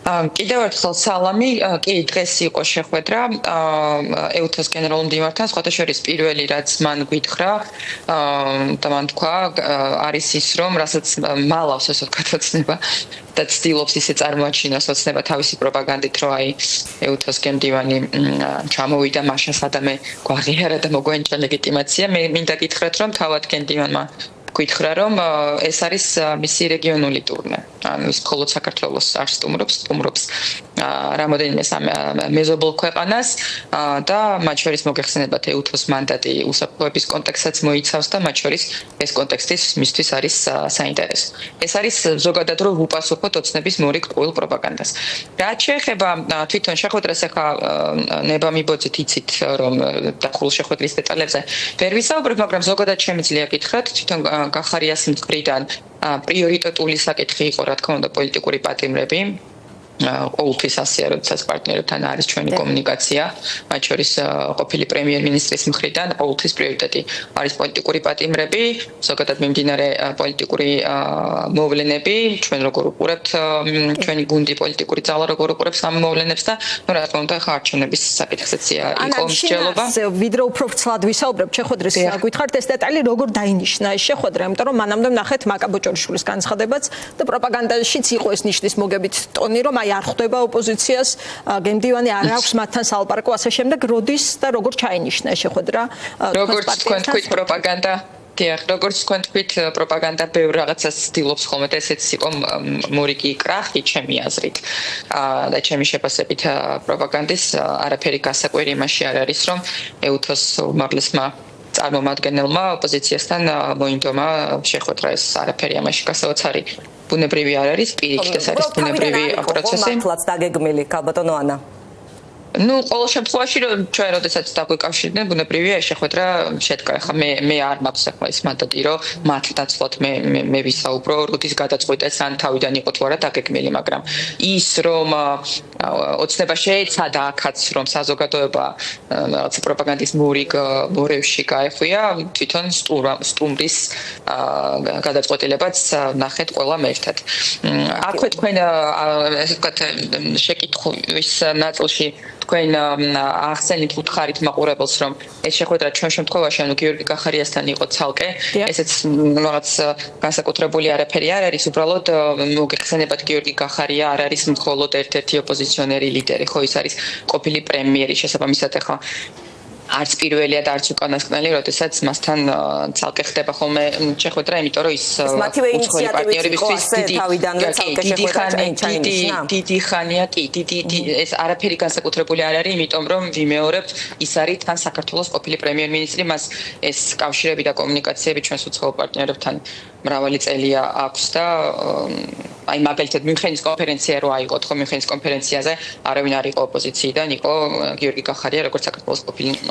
კიდევ ერთხელ სალამი, კი დღეს იყო შეხვედრა EUTHOS გენერალურ მდივანთან, სხვათა შორის პირველი რაც მან გვითხრა და მან თქვა არის ის რომ რასაც მალავს ასე ვთქვათ ოცნება და ცდილობს ისე წარმოაჩინოს ოცნება თავისი პროპაგანდით რომ აი EUTHOS გენდივანი ჩამოვიდა მაშინ სადამე გვაღიარა და მოგვენჭა ლეგიტიმაცია მე მინდა გითხრათ რომ თავად გენდივანმა გითხრა რომ ეს არის მისი რეგიონული ტურნე ანუ ის მხოლოდ საქართველოს არ სტუმრობს რამოდენიმე მეზობელ ქვეყანას და მათ შორის მოგეხსენებათ EUTHOS მანდატი უსაფრთხოების კონტექსტსაც მოიცავს და მათ შორის ეს კონტექსტის მისთვის არის საინტერესო ეს არის ზოგადად რომ უპასუხოთ ოცნების მორიგ-ტყუილ პროპაგანდას რაც შეეხება თვითონ შეხვედრას ახლა ნება მიბოძით იცით რომ დახურულ შეხვედრის დეტალებზე ვერ ვისაუბრებ მაგრამ ზოგადად შემიძლია გითხრათ თვითონ გახარიას მხრიდან პრიორიტეტული საკითხი იყო რა თქმა უნდა პოლიტიკური პატიმრები ყოველთვის ასეა როდესაც პარტნიორებთან არის ჩვენი კომუნიკაცია მათ შორის ყოფილი პრემიერ-მინისტრის მხრიდან ყოველთვის პრიორიტეტი არის პოლიტიკური პატიმრები ზოგადად მიმდინარე პოლიტიკური მოვლენები ჩვენ როგორ უყურებთ ჩვენი გუნდი პოლიტიკური ძალა როგორ უყურებს ამ მოვლენებს და ну რა თქმა უნდა ხა არჩევნების საკითხზეც იყო მსჯელობა ვიდრე უფრო ვრცლად ვისაუბრებ შეხვედრის გითხართ ეს დეტალი როგორ დაინიშნა ეს შეხვედრა იმიტომ რომ მანამდე ნახეთ მაკაბოჭორიშვილის განცხადებაც და პროპაგანდაშიც იყო ეს ნიშნის მოგებით ტონი რომ არ ხვდება ოპოზიციას გემდივანი არ აქვს მათთან სალაპარაკო ასე შემდეგ როდის და როგორ ჩაინიშნა შეხვედრა როგორც თქვენ თქვით პროპაგანდა როგორც თქვენ თქვით პროპაგანდა ბევრ რაღაცას ცდილობს ხოლმე და ესეც იყო მორიგი კრახი ჩემი აზრით და ჩემი შეფასებით პროპაგანდის არაფერი გასაკვირი იმაში არ არის რომ EUTHOS უმაღლესმა წარმომადგენელმა ოპოზიციასთან მოინდომა შეხვედრა ეს არაფერი ამაში გასაოცარი ბუნებრივი არ არის პირიქით ეს არის ბუნებრივი პროცესი მართლაც დაგეგმილი ქალბატონო ანა ну ყოველ შემთხვევაში რომ ჩვენ როდესაც დაგვიკავშირდნენ ბუნებრივია შეხვედრა შედგა ხა მე არ მაქვს ახლა ის მანდატი რომ მათ დაცვლად მე ვისაუბრო როდის გადაწყვეტეს ან თავიდან იყო თუ არა დაგეგმილი მაგრამ ის რომ ოცნება შეეცადა აქაც რომ საზოგადოება რაღაც პროპაგანდის მორევში გაეხვია თვითონ სტუმრის გადაწყვეტილებაც ნახეთ ყველამ ერთად აქვე თქვენ ესე ვთქვათ შეკითხვის ნაწილში თქვენ ახსენით უთხარით მაყურებელს რომ ეს შეხვედრა ჩვენ შემთხვევაში ანუ გიორგი კახარიასთან იყო ცალკე ესეც რაღაც განსაკუთრებული არაფერი არ არის უბრალოდ მოგეხსენებათ გიორგი კახარია არ არის მხოლოდ ერთ-ერთი ოპოზიციონერი ლიდერი ხო ის არის ყოფილი პრემიერი შესაბამისად ახლა არც პირველია და არც უკანასკნელი, როდესაც მასთან ცალკე ხდება ხოლმე შეხვედრა, იმიტომ რომ ის უცხოელი პარტნიორებისთვის დიდი ხანია, ეს არაფერი განსაკუთრებული არ არის, იმიტომ რომ ვიმეორებ, ის არის თან საქართველოს ყოფილი პრემიერ-მინისტრი, მას ეს კავშირები და კომუნიკაციები ჩვენს უცხოელ პარტნიორებთან მრავალი წელია აქვს და აი მაგალითად მიუნხენის კონფერენცია რო აიღოთ ხო მიუნხენის კონფერენციაზე არავინ არ იყო ოპოზიციიდან იყო გიორგი კახარია როგორც საქართველოს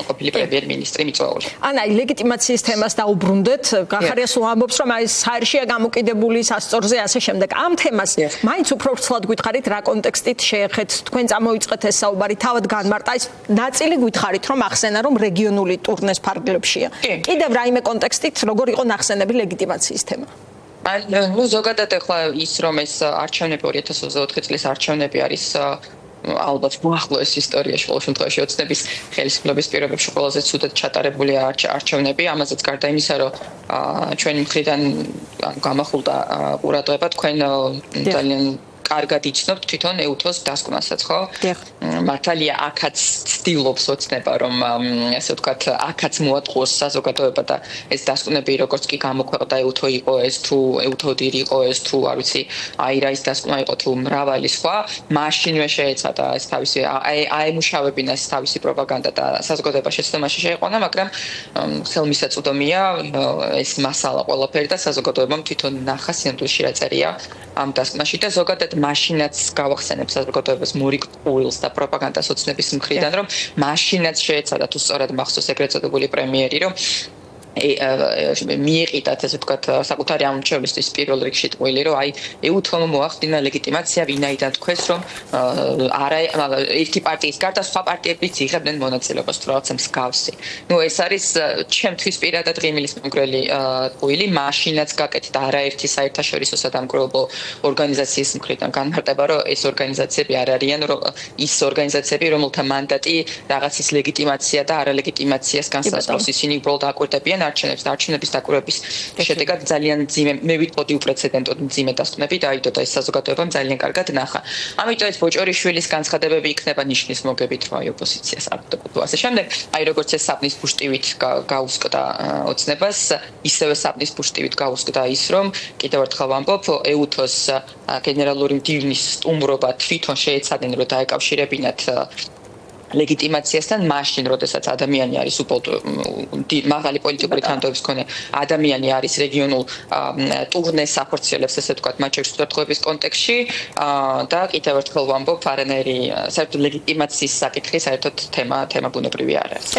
ყოფილი პრემიერ-მინისტრი მიწვეული. ანა ლეგიტიმაციის თემას დაუბრუნდეთ კახარიას ამბობს რომ აი საერთაშია გამოკიდებული სასწორზე ასე შემდეგ ამ თემას მაინც უფრო ვრცლად გითხარით რა კონტექსტით შეეხეთ თქვენ წამოიწყეთ ეს საუბარი თავად განმარტა ის ნაწილი გითხარით რომ ახსენა რომ რეგიონული ტურნეს ფარგლებშია კიდევ რაიმე კონტექსტით როგორ იყო ნახსენები ლეგიტიმაციის თემა ну ზოგადად ახლა ის რომ ეს არჩევნები 2024 წლის არჩევნები არის ალბათ მოახლოეს ისტორიაში ყოველ შემთხვევაში ოცნების ხელისუფლების პირობებში ყველაზე ცუდად ჩატარებული არჩევნები ამაზეც გარდა იმისა რომ ჩვენი მხრიდან გამახულდა ყურადღება თქვენ ძალიან კარგად იცნობთ თვითონ EUTHOS დასკვნასაც ხო? მართალია აქაც ცდილობს ოცნება რომ ასე ვთქვათ აქაც მოატყუოს საზოგადოება და ეს დასკვნები როგორც კი გამოქვეყნდა EUTHO იყო ეს თუ EUTHODIR იყო ეს თუ არ ვიცი აირა ის დასკვნა იყო თუ მრავალი სხვა მაშინვე შეეცადა ეს თავისი აემუშავებინა ეს თავისი პროპაგანდა და საზოგადოება შეცდომაში შეიყვანა მაგრამ ხელმისაწვდომია ეს მასალა ყველაფერი და საზოგადოებამ თვითონ ნახა სინამდვილეში რა წერია ამ დასკვნაში და ზოგადად მაშინაც გავახსენებ საზოგადოებას მორიგ-ტყუილს და პროპაგანდას ოცნების მხრიდან რომ მაშინაც შეეცადა თუ სწორად მახსოვს ეგრეთ წოდებული პრემიერი რომ მიიყიდათ ესე ვთქვათ საკუთარი ამორჩევლისთვის პირველ რიგში ტყუილი რომ აი ეუთომ მოახდინა ლეგიტიმაცია ვინაიდან თქვენს რომ არა ერთი პარტიის გარდა სხვა პარტიებიც იღებდნენ მონაწილეობას თუ რაღაცა მსგავსი. ნუ ეს არის ჩემთვის პირადად ღიმილის მომგვრელი ტყუილი, მაშინაც გაკეთდა არაერთი საერთაშორისო სადამკვირვებლო ორგანიზაციის მხრიდან განმარტება რომ ეს ორგანიზაციები არ არიან რომ ის ორგანიზაციები რომელთა მანდატი რაღაცის ლეგიტიმაცია და არალეგიტიმაციას განსაზღვრავს ისინი უბრალოდ აკვირდებიან არჩევნებს და არჩევნების დაკვირვების შედეგად ძალიან ძიმე მე ვიტყოდი უპრეცედენტოდ ძიმე დასკვნები დაიდო და ეს საზოგადოებამ ძალიან კარგად ნახა. ამიტომ ეს ბოჭორიშვილის განცხადებები იქნება ნიშნის მოგებით რომ აი ოპოზიციას არ უნდა ასე შემდეგ აი როგორც ეს საბნის ბუშტივით გაუსკდა ოცნებას ისევე საბნის ბუშტივით გაუსკდა ის რომ კიდევ ერთხელ ვამბობ ეუთოს გენერალური მდივნის სტუმრობა თვითონ შეეცადნენ რომ დაეკავშირებინათ ლეგიტიმაციასთან მაშინ, როდესაც ადამიანი არის მაღალი პოლიტიკური თანხმობის მქონე ადამიანი არის რეგიონულ ტურნეს ახორციელებს, ესე ვთქვათ, მათ შორის ურთიერთობების კონტექსტში და კიდევ ერთხელ ვამბობ, არანაირი საერთოდ ლეგიტიმაციის საკითხი საერთოდ თემა ბუნებრივი არ არის.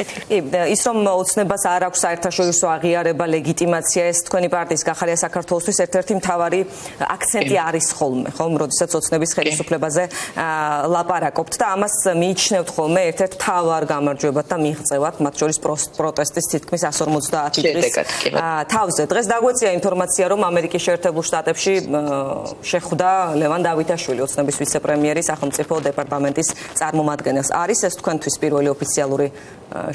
ის რომ ოცნებას არ აქვს საერთაშორისო აღიარება, ლეგიტიმაცია, ეს თქვენი პარტიის გახარია საქართველოსთვის ერთ-ერთი მთავარი აქცენტი არის ხოლმე, ხომ, როდესაც ოცნების ხელისუფლებაზე ლაპარაკობთ და ამას მიიჩნევთ ხოლმე ერთ-ერთ თავარ გამარჯვებად და მიღწევად, მათ შორის პროტესტის თითქმის 150 დღის თავზე. დღეს დაგვეწია ინფორმაცია, რომ ამერიკის შეერთებულ შტატებში შეხვდა ლევან დავითაშვილი, ოცნების ვიცე-პრემიერი, სახელმწიფო დეპარტამენტის წარმომადგენელს. არის ეს თქვენთვის პირველი ოფიციალური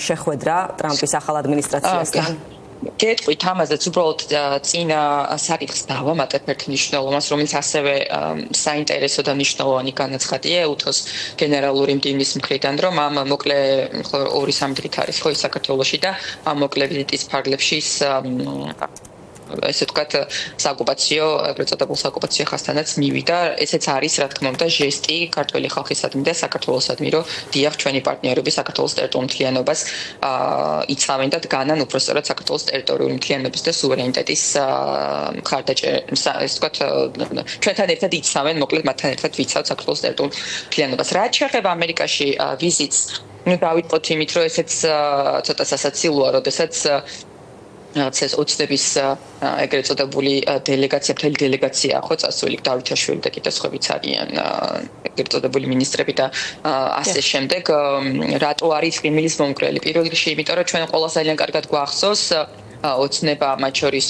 შეხვედრა ტრამპის ახალ ადმინისტრაციასთან? გეტყვით ამაზეც უბრალოდ წინა საკითხს დავამატებ ერთ მნიშვნელოვანს, რომელიც ასევე საინტერესო და მნიშვნელოვანი განაცხადია ეუთოს გენერალური მდივნის მხრიდან, რომ ამ მოკლე 2-3 დღით არის ხო საქართველოში და ამ მოკლე ვიზიტის ფარგლებში ესე ვთქვათ საოკუპაციო, ეგრეთ წოდებულ საოკუპაციო ხასთანაც მივიდა. ესეც არის, რა თქმა უნდა, ჟესტი ქართული ხალხისადმი და საქართველოსადმი, რომ დიახ, ჩვენი პარტნიორები საქართველოს ტერიტორიულ მთლიანობას იცავენ და დგანან უпростоრად საქართველოს ტერიტორიული მთლიანობის და სუვერენიტეტის მხარდაჭერას, ესე ვთქვათ, ჩვენთან ერთად იცავენ, მოკლედ მათთან ერთად ვიცავთ საქართველოს ტერიტორიულ მთლიანობას. რაც შეეხება ამერიკაში ვიზიტს, ნუ დავიწყოთ იმით, რომ ესეც ცოტა სასაცილოა, როდესაც ეს ოცნების ეგრეთ წოდებული დელეგაცია, მთელი დელეგაცია ხო წასული დავითაშვილი და კიდე სხვაებიც არიან ეგრეთ წოდებული მინისტრები და ასე შემდეგ. რატო არის ღიმილის მომგვრელი? პირველ რიგში, იმიტომ რომ ჩვენ ყველას ძალიან კარგად გვახსოვს ოცნება, მათ შორის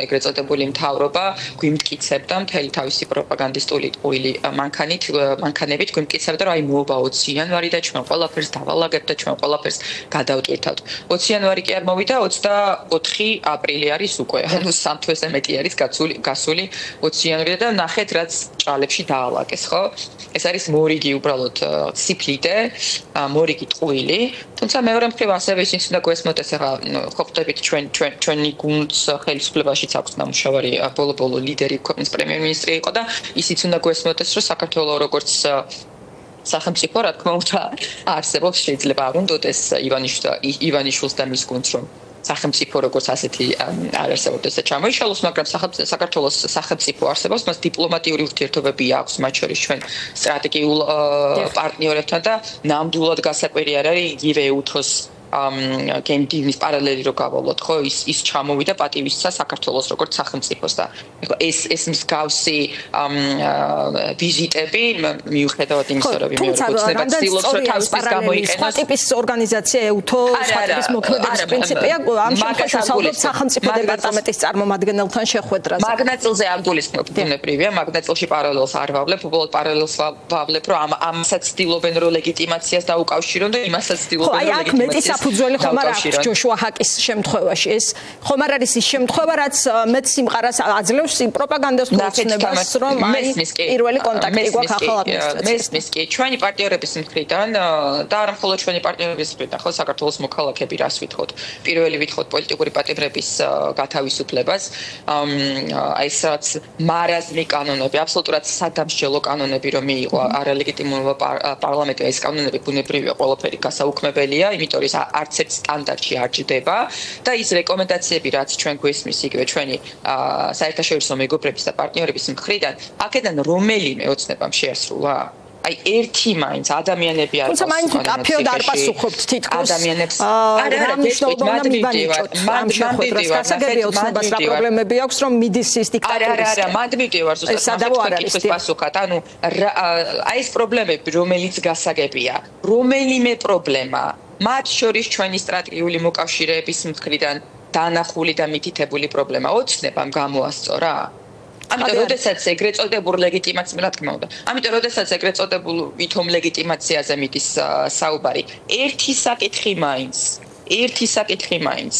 ეგრეთ წოდებული მთავრობა გვიმტკიცებდა მთელი თავისი პროპაგანდისტული ტყუილი მანქანებით გვიმტკიცებდა, რომ აი მოობა 20 იანვარი და ჩვენ ყველაფერს დავალაგებთ და ჩვენ ყველაფერს გადავტვირთავთ. 20 იანვარი კი არ მოვიდა, 24 აპრილი არის უკვე. ანუ 3 თვეზე მეტი არის გასული 20 იანვარი და ნახეთ რაც ჭალებში დაალაგეს, ხო? ეს არის მორიგი უბრალოდ სიფლიდე, მორიგი ტყუილი. თუმცა მეორე მხრივ ასევე ისინი უნდა გვესმოდეს, ახლა ხვდებით ჩვენი გუნდს ხელისუფლებაშიც აქვს ნამუშევარი ბოლო ლიდერი ქვეყნის პრემიერ-მინისტრი იყო და ისიც უნდა გვესმოდეს, რომ საქართველოს როგორც სახელმწიფო, რა თქმა უნდა, არსებობს, შეიძლება არ უნდოდეს ივანიშვილს და მის გუნდს, რომ სახელმწიფო როგორც ასეთი არ არსებობდეს და ჩამოიშალოს, მაგრამ საქართველოს სახელმწიფო არსებობს, მას დიპლომატიური ურთიერთობები აქვს, მათ შორის ჩვენ სტრატეგიულ პარტნიორებთან და ნამდვილად გასაკვირი არ არის იგივე ეუთოს გენდივნის პარალელი რო გავალოთ, ხო, ის ჩამოვიდა პატივისცა საქართველოს როგორც სახელმწიფოს და ეს მსგავსი ვიზიტები მიუხედავად იმისა, რომ მეოცნება ცდილობს რომ თავისთვის გამოიყენოს. სხვა ტიპის ორგანიზაცია ეუთო, სხვა ტიპის მოქმედების პრინციპია, ამ შემთხვევაში საუბრობთ სახელმწიფო დეპარტამენტის წარმომადგენელთან შეხვედრაზე. მაგ ნაწილზე არ გულისხმობ, ბუნებრივია, მაგ ნაწილში პარალელს არ ვავლებ, უბრალოდ პარალელს ვავლებ, რომ ამასაც ცდილობენ რომ ლეგიტიმაციას დაუკავშირონ და იმასაც ცდილობენ რომ ლეგიტიმაციას ფუძველი ხომ არ აქვს ჯოშუა ჰაკის შემთხვევაში. ეს ხომ არ არის ის შემთხვევა, რაც მეც სიმყარას აძლევს იმ პროპაგანდას უცნებას, რომ აი პირველი კონტაქტი გვაქვს ახალ ადმინისტრაციასთან. მესმის კი ჩვენი პარტნიორების მხრიდან და არა მხოლოდ ჩვენი პარტნიორების მხრიდან, ხო, საქართველოს მოქალაქეები რას ვითხოვთ? პირველი ვითხოვთ პოლიტიკური პატიმრების გათავისუფლებას, აი ეს რაც მარაზმი კანონები, აბსოლუტურად სადამსჯელო კანონები რომ მიიღო არალეგიტიმურობა პარლამენტი, ეს კანონები ბუნებრივია, ყველაფერი გასაუქმებელია, იმიტომ რომ არც ერთ სტანდარტში არ ჯდება და ის რეკომენდაციები, რაც ჩვენ გვესმის იგივე ჩვენი საერთაშორისო მეგობრების და პარტნიორების მხრიდან, აქედან რომელიმე ოცნებამ შეასრულა? აი ერთი მაინც ადამიანები არის. თუმცა მაინც კაფეოდ არ პასუხობთ თითქოს ადამიანებს. რა მნიშვნელობა უნდა მივანიჭოთ ამ შეხვედრას გასაგები ოცნებას რა პრობლემები აქვს რომ მიდის ის დიქტატურის არა მანდ მივდივარ ზუსტად პასუხად ანუ აი ეს პრობლემები რომელიც გასაგებია რომელიმე პრობლემა მათ შორის ჩვენი სტრატეგიული მოკავშირეების მხრიდან დანახული და მითითებული პრობლემა ოცნებამ გამოასწორა ამიტომ როდესაც ეგრეთ წოდებულ ლეგიტიმაციაზე რა თქმა უნდა ამიტომ როდესაც ეგრეთ წოდებულ ვითომ ლეგიტიმაციაზე მიდის საუბარი ერთი საკითხი მაინც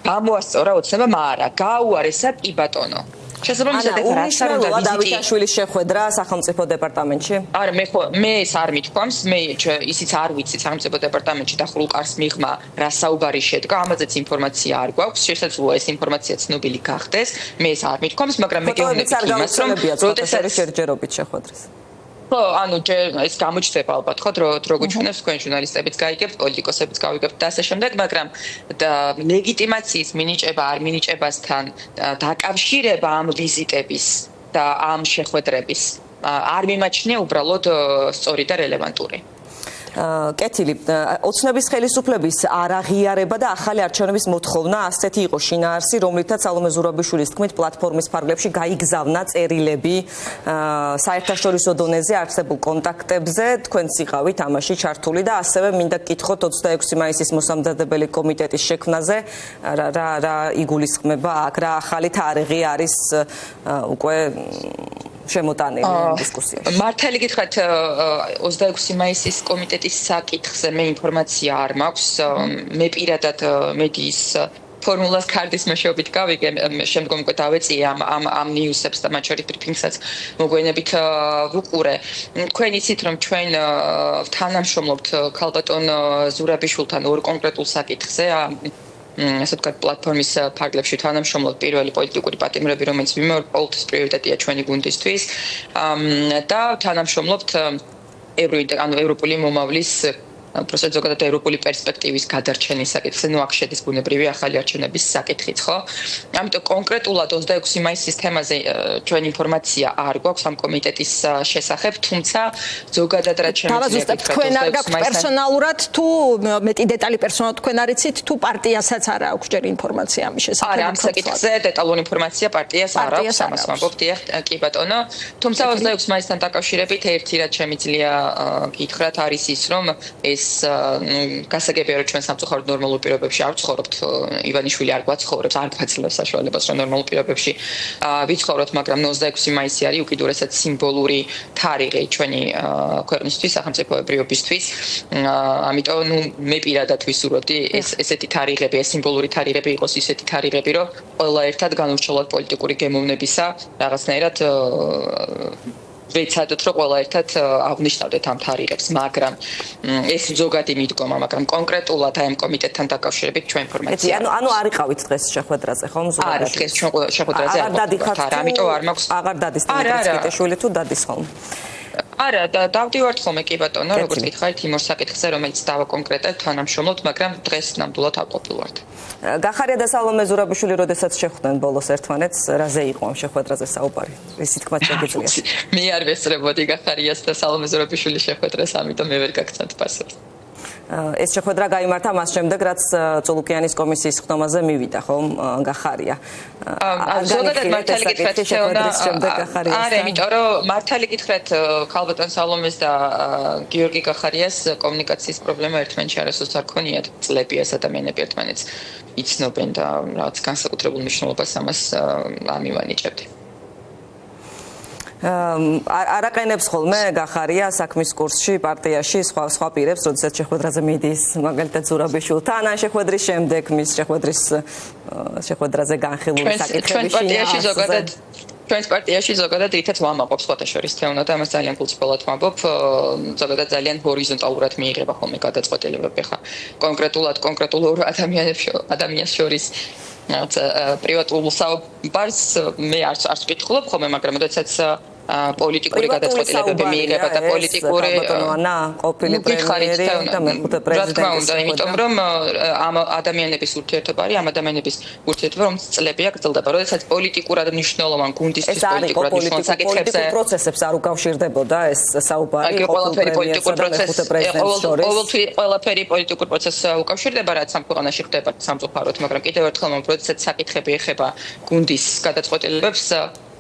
გამოასწორა ოცნებამ არა გაუარესა კი ბატონო შესაბამისად ეს რაც არ უნდა დავითაშვილის შეხვედრა სახელმწიფო დეპარტამენტში არა მე ეს არ მithქვამს მე ისიც არ ვიცი სახელმწიფო დეპარტამენტში დახურულ კარს მიღმა რა საუბარი შედგა ამაზეც ინფორმაცია არ გვაქვს შესაძლოა ეს ინფორმაცია ცნობილი გახდეს მე ეს არ მithქვამს მაგრამ მე გეუბნები იმას რომ როდესაც შერჯერობით შეხვედრას ხო, ანუ ეს გამოჩნდება ალბათ ხო დრო გვიჩვენებს თქვენ ჟურნალისტებიც გაიგებთ, პოლიტიკოსებიც გავიგებთ და ასე შემდეგ, მაგრამ ლეგიტიმაციის მინიჭება არ მინიჭებასთან დაკავშირება ამ ვიზიტების და ამ შეხვედრების არ მიმაჩნია უბრალოდ სწორი და რელევანტური. კეთილი ოცნების ხელისუფლების არაღიარება და ახალი არჩევნების მოთხოვნა ასეთი იყო შინაარსი რომლითაც სალომე ზურაბიშვილის თქმით პლატფორმის ფარგლებში გაიგზავნა წერილები საერთაშორისო დონეზე არსებულ კონტაქტებზე თქვენც იყავით ამაში ჩართული და ასევე მინდა გკითხოთ 26 მაისის მოსამზადებელი კომიტეტის შექმნაზე რა იგულისხმება აქ რა ახალი თარიღი არის უკვე შემოტანილი დისკუსიაში. მართალი გითხრათ 26 მაისის კომიტეტის საკითხზე მე ინფორმაცია არ მაქვს. მე პირადად მედიის ფორმულას კარდის მეშვეობით გავიგე, შემდგომ უკვე დავეწიე ამ ნიუსებს და მათ შორის ბრიფინგსაც მოგვენებით ვუყურე. თქვენ იცით რომ ჩვენ თანამშრომლობთ ქალბატონ ზურაბიშვილთან ორ კონკრეტულ საკითხზე ასე ვთქვათ პლატფორმის ფარგლებში თანამშრომლობ პირველი პოლიტიკური პატიმრები რომელიც ყოველთვის პრიორიტეტია ჩვენი გუნდისთვის და თანამშრომლობთ ევროპული მომავლის просто ზოგადად ევროპული პერსპექტივის გადარჩენის საკითხზე, ნუ აქ შედის ბუნებრივი ახალი არჩევნების საკითხიც, ხო? ამიტომ კონკრეტულად 26 მაისის თემაზე ჩვენ ინფორმაცია არ გვაქვს ამ კომიტეტის შესახებ, თუმცა ზოგადად რაც შემიძლია თქვენ არ გაქვთ პერსონალურად თუ მეტი დეტალი პერსონალურად თქვენ არ იცით თუ პარტიასაც არ აქვს ჯერ ინფორმაცია ამის შესახებ? არა, ამ საკითხზე დეტალური ინფორმაცია პარტიას არ აქვს, ამას ვამბობ, კი ბატონო. თუმცა 26 მაისთან დაკავშირებით ერთი რაც შემიძლია გითხრათ არის ის, რომ გასაგებია რომ ჩვენ სამწუხაროდ ნორმალურ პირობებში არ ვცხოვრობთ ივანიშვილი არ გვაცხოვრებს არ გვაძლევს საშუალებას რომ ნორმალურ პირობებში ვიცხოვროთ მაგრამ 26 მაისი არის უკიდურესად სიმბოლური თარიღი ჩვენი ქვეყნისთვის სახელმწიფოებრიობისთვის ამიტომ მე პირადად ვისურვებდი ესეთი თარიღები ეს სიმბოლური თარიღები იყოს ისეთი თარიღები რომ ყველა ერთად განვრჩოლოთ პოლიტიკური გემოვნებისა რაღაცნაირად ვეცადოთ რომ ყველა ერთად აღნიშნავდეთ ამ თარიღებს, მაგრამ ეს ზოგადი მიდგომა, მაგრამ კონკრეტულად აი ამ კომიტეტთან დაკავშირებით ჩვენ ინფორმაცია. ანუ არ იყავით დღეს შეხვედრაზე, ხომ? არა, დღეს ჩვენ შეხვედრაზე არ ვიყავით, ამიტომ არ მაქვს. აღარ დადის დიმიტრიშვილი თუ დადის ხოლმე. არა, დავდივართ ხოლმე კი ბატონო, როგორც გითხარით იმ ორ საკითხზე, რომელიც დავაკონკრეტებთ, თანამშრომლობთ, მაგრამ დღეს ნამდვილად არ ყოფილვართ. გახარია და სალომე ზურაბიშვილი როდესაც შეხვდნენ ბოლოს ერთმანეთს, რაზე იყო ამ შეხვედრაზე საუბარი? ისი თქმაც შეგიძლიათ. მე არ ვესწრებოდი გახარიას და სალომე ზურაბიშვილის შეხვედრას, ამიტომ მე ვერ გაგცნობ პასუხს. ეს შეხვედრა გაიმართა მას შემდეგ, რაც წულუკიანის კომისიის ხდომაზე მივიდა, ხომ, გახარია. ზოგადად მართალი გითხრათ შეხვედრის შემდეგ გახარია. არა, იმიტომ რომ მართალი გითხრათ ქალბატონ სალომეს და გიორგი გახარიას კომუნიკაციის პრობლემა ერთმანეთში არასოდეს არ ქონიათ. წლებია ეს ადამიანები ერთმანეთს იცნობენ და რაღაც განსაკუთრებულ მნიშვნელობას ამას ამივანიჭებდი. არაყენებს ხოლმე გახარია საქმის კურსში პარტიაში სხვა პირებს, როდესაც შეხვედრაზე მიდის მაგალითად ზურაბიშვილთან, ან შეხვედრის შემდეგ მის შეხვედრაზე განხილული საკითხებში ჩვენს პარტიაში ზოგადად რითაც ვამაყობ სხვათა შორის თეონა და ამას ძალიან პულსფულად ვამბობ ზოგადად ძალიან ჰორიზონტალურად მიიღება ხოლმე გადაწყვეტილებები ხა კონკრეტულ ორ ადამიანს შორის პრივატულ საუბარს მე არც ვკითხულობ ხოლმე მაგრამ როდესაც პოლიტიკური გადაწყვეტილებები მიიღება და პოლიტიკური ანა ყოფილი პრემიერი და მეხუთე პრეზიდენტი. იმიტომ რომ ამ ადამიანების ურთიერთობა არის ამ ადამიანების ურთიერთობა რომ წლებია გრძელდება. როდესაც პოლიტიკურად მნიშვნელოვან გუნდისთვის პოლიტიკურად მნიშვნელოვან საკითხებზე პროცესებს არ უკავშირდებოდა ეს საუბარი ყველაფერი პოლიტიკურ ყველაფერი პოლიტიკურ პროცესს უკავშირდება რაც ამ ქვეყანაში ხდება სამწუხაროდ მაგრამ კიდევ ერთხელ როდესაც საკითხები ეხება გუნდის გადაწყვეტილებებს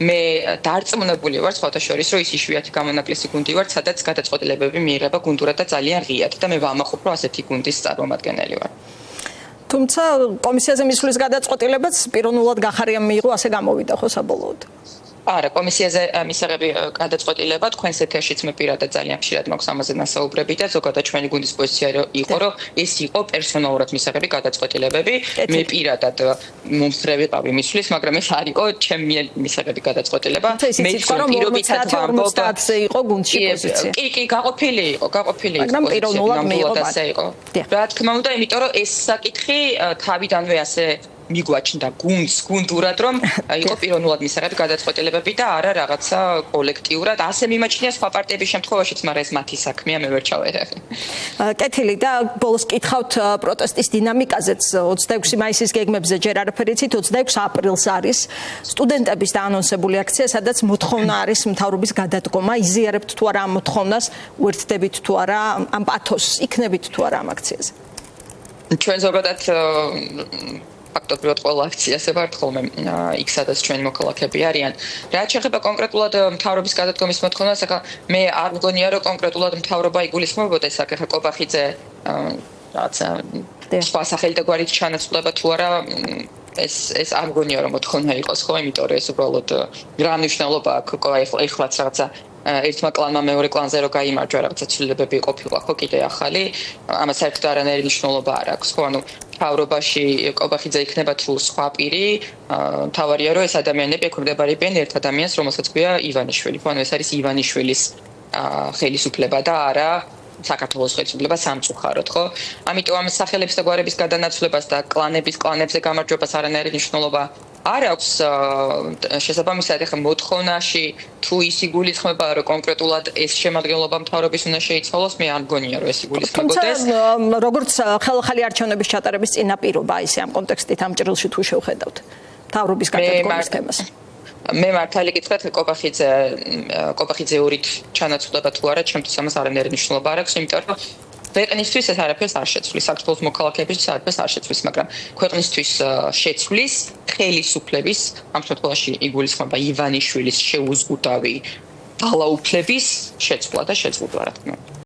მე დარწმუნებული ვარ სხვათაშორის რომ ის იშვიათი გამონაკლისი გუნდი ვარ სადაც გადაწყვეტილებები მიიღება გუნდურად და ძალიან ღიად და მე ვამაყობ რომ ასეთი გუნდის წარმომადგენელი ვარ. თუმცა კომისიაზე მისვლის გადაწყვეტილებაც პიროვნულად გახარია მიიღო ასე გამოვიდა ხო საბოლოოდ. არა, კომისიაზე მისაღები გადაწყვეტილება თქვენს ეთერშიც მე პირადად ძალიან ხშირად მაქვს ამაზე ნასაუბრები და ზოგადად ჩვენი გუნდის პოზიცია იყო რომ ეს იყო პერსონალურად მისაღები გადაწყვეტილებები. მე პირადად მომსწრე ვიყავი მისვლის, მაგრამ ეს არ იყო ჩემი მისაღები გადაწყვეტილება. მე ვთქვი რომ პირობითად ვამბობ იყო გუნდში პოზიცია. კი, გაყოფილი იყო. მაგრამ პიროვნულად მიიღო ასე იყო. რა თქმა უნდა, იმიტომ რომ ეს საკითხი თავიდანვე ასე მიგვაჩნდა გუნდურად რომ იყო პიროვნულად მისაღები გადაწყვეტილებები და არა რაღაცა კოლექტიურად ასე მიმაჩნია სხვა პარტიების შემთხვევაშიც მაგრამ ეს მათი საქმეა მე ვერ ჩავერაღე. კეთილი და ბოლოს კითხავთ პროტესტის დინამიკაზეც 26 მაისის გეგმებზე ჯერ არაფერი იცით 26 აპრილს არის სტუდენტების დაანონსებული აქცია სადაც მოთხოვნა არის მთავრობის გადადგომა იზიარებთ თუ არა ამ მოთხოვნას უერთდებით თუ არა ამ პათოსს იქნებით თუ არა ამ აქციაზე. ჩვენ ზოგადად ფაქტობრივად ყველა აქციაზე ვართ ხოლმე იქ სადაც ჩვენი მოქალაქეები არიან. რაც შეეხება კონკრეტულად მთავრობის გადადგომის მოთხოვნას, ახლა მე არ მგონია რომ კონკრეტულად მთავრობა იგულისხმებოდა ეს აქ ახლა კობახიძე რაღაცა სხვა სახელი და გვარით ჩანაცვლება თუ არა ეს არ მგონია რომ მოთხოვნა იყოს ხო, იმიტომ რომ ეს უბრალოდ რა მნიშვნელობა აქვს ეხლაც რაღაცა ერთმა კლანმა მეორე კლანზე რო გაიმარჯვა რაღაცა ცვლილებები ყოფილა ხო კიდე ახალი ამას საერთოდ არანაირი მნიშვნელობა არ აქვს ხო ანუ მთავრობაში კობახიძე იქნება თუ სხვა პირი მთავარია რომ ეს ადამიანები ექვემდებარებიან ერთ ადამიანს რომელსაც ქვია ივანიშვილი ხო ანუ ეს არის ივანიშვილის ხელისუფლება და არა საქართველოს ხელისუფლება სამწუხაროდ ხო ამიტომ ამ სახელების და გვარების გადანაცვლებას და კლანებზე გამარჯვებას არანაირი მნიშვნელობა არ აქვს შესაბამისად ახლა მოთხოვნაში თუ ის იგულისხმება რომ კონკრეტულად ეს შემადგენლობა მთავრობის უნდა შეიცვალოს მე არ მგონია რომ ეს იგულისხმებოდეს როგორც ხელახალი არჩევნების ჩატარების წინაპირობა ისე ამ კონტექსტით ამ ჭრილში თუ შევხედავთ მთავრობის გადადგომის თემას მე მართალი გითხრათ კობახიძე ორით ჩანაცვლება თუ არა ჩემთვის ამას არანაირი მნიშვნელობა არ აქვს იმიტომ რომ ქვეყნისთვის ეს არაფერს არ შეცვლის, საქართველოს მოქალაქეებისთვის არაფერს არ შეცვლის, მაგრამ ქვეყნისთვის შეცვლის ხელისუფლების, ამ შემთხვევაში იგულისხმება ივანიშვილის შეუზღუდავი ძალაუფლების შეცვლა და შეწყვეტა რა თქმა უნდა.